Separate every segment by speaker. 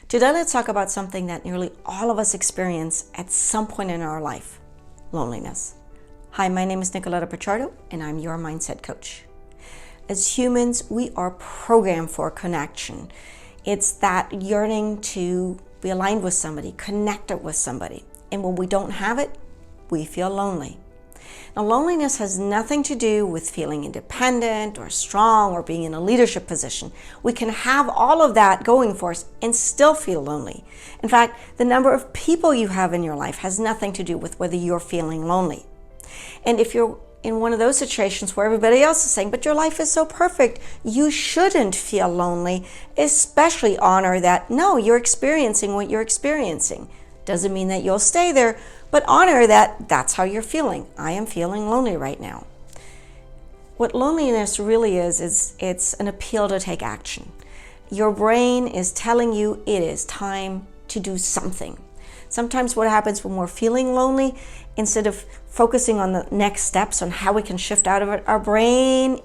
Speaker 1: Today, let's talk about something that nearly all of us experience at some point in our life: loneliness. Hi, my name is Nicoletta, and I'm your mindset coach. As humans, we are programmed for connection. It's that yearning to be aligned with somebody, connected with somebody. And when we don't have it, we feel lonely. Now, loneliness has nothing to do with feeling independent or strong or being in a leadership position. We can have all of that going for us and still feel lonely. In fact, the number of people you have in your life has nothing to do with whether you're feeling lonely. And if you're in one of those situations where everybody else is saying, but your life is so perfect, you shouldn't feel lonely, especially honor that, no, you're experiencing what you're experiencing. Doesn't mean that you'll stay there, but honor that that's how you're feeling. I am feeling lonely right now. What loneliness really is it's an appeal to take action. Your brain is telling you it is time to do something. Sometimes what happens when we're feeling lonely, instead of focusing on the next steps on how we can shift out of it, our brain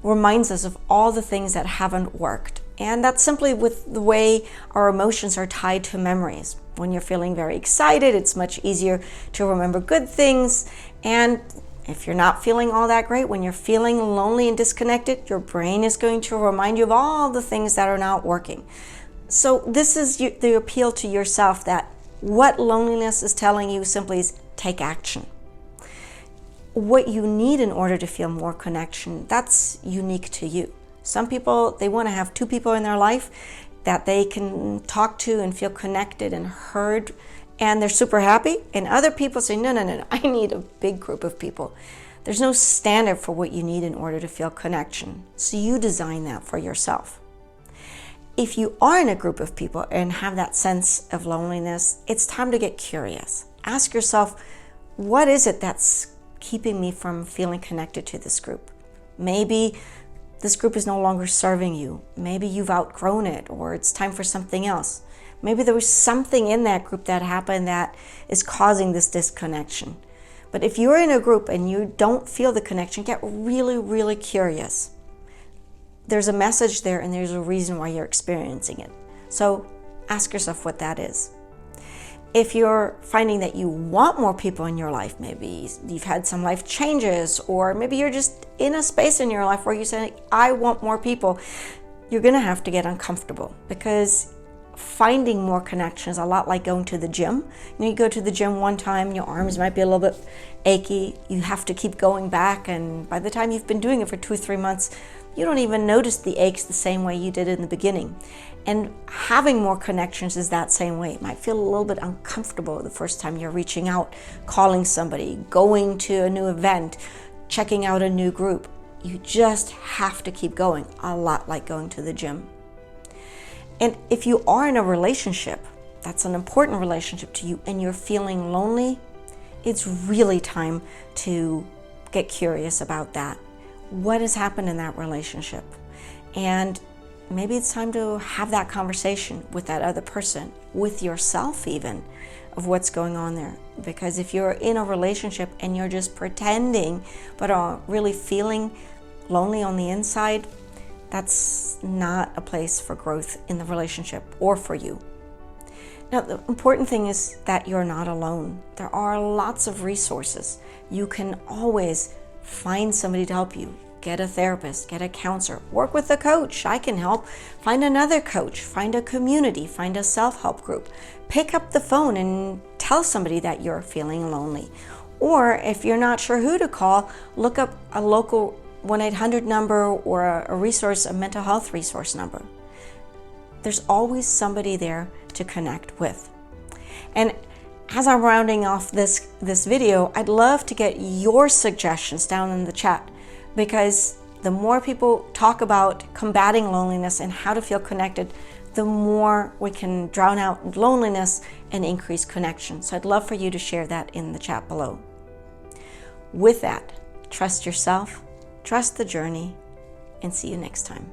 Speaker 1: reminds us of all the things that haven't worked. And that's simply with the way our emotions are tied to memories. When you're feeling very excited, it's much easier to remember good things. And if you're not feeling all that great, when you're feeling lonely and disconnected, your brain is going to remind you of all the things that are not working. So this is the appeal to yourself, that what loneliness is telling you simply is take action. What you need in order to feel more connection, that's unique to you. Some people, they want to have two people in their life that they can talk to and feel connected and heard, and they're super happy. And other people say, no, I need a big group of people. There's no standard for what you need in order to feel connection. So you design that for yourself. If you are in a group of people and have that sense of loneliness, it's time to get curious. Ask yourself, what is it that's keeping me from feeling connected to this group? Maybe this group is no longer serving you. Maybe you've outgrown it, or it's time for something else. Maybe there was something in that group that happened that is causing this disconnection. But if you're in a group and you don't feel the connection, get really, really curious. There's a message there, and there's a reason why you're experiencing it. So ask yourself what that is. If you're finding that you want more people in your life, maybe you've had some life changes, or maybe you're just in a space in your life where you say, I want more people, you're going to have to get uncomfortable, because finding more connection is a lot like going to the gym. You go to the gym one time, your arms might be a little bit achy. You have to keep going back, and by the time you've been doing it for 2 or 3 months, you don't even notice the aches the same way you did in the beginning. And having more connections is that same way. It might feel a little bit uncomfortable the first time you're reaching out, calling somebody, going to a new event, checking out a new group. You just have to keep going, a lot like going to the gym. And if you are in a relationship, that's an important relationship to you, and you're feeling lonely, it's really time to get curious about that. What has happened in that relationship? And maybe it's time to have that conversation with that other person, with yourself even, of what's going on there. Because if you're in a relationship and you're just pretending but are really feeling lonely on the inside, that's not a place for growth in the relationship or for you. Now, the important thing is that you're not alone. There are lots of resources. You can always find somebody to help you. Get a therapist, get a counselor, work with a coach. I can help. Find another coach, find a community, find a self-help group. Pick up the phone and tell somebody that you're feeling lonely. Or if you're not sure who to call, look up a local 1-800 number or a resource, a mental health resource number. There's always somebody there to connect with. And as I'm rounding off this video, I'd love to get your suggestions down in the chat, because the more people talk about combating loneliness and how to feel connected, the more we can drown out loneliness and increase connection. So I'd love for you to share that in the chat below. With that, trust yourself, trust the journey, and see you next time.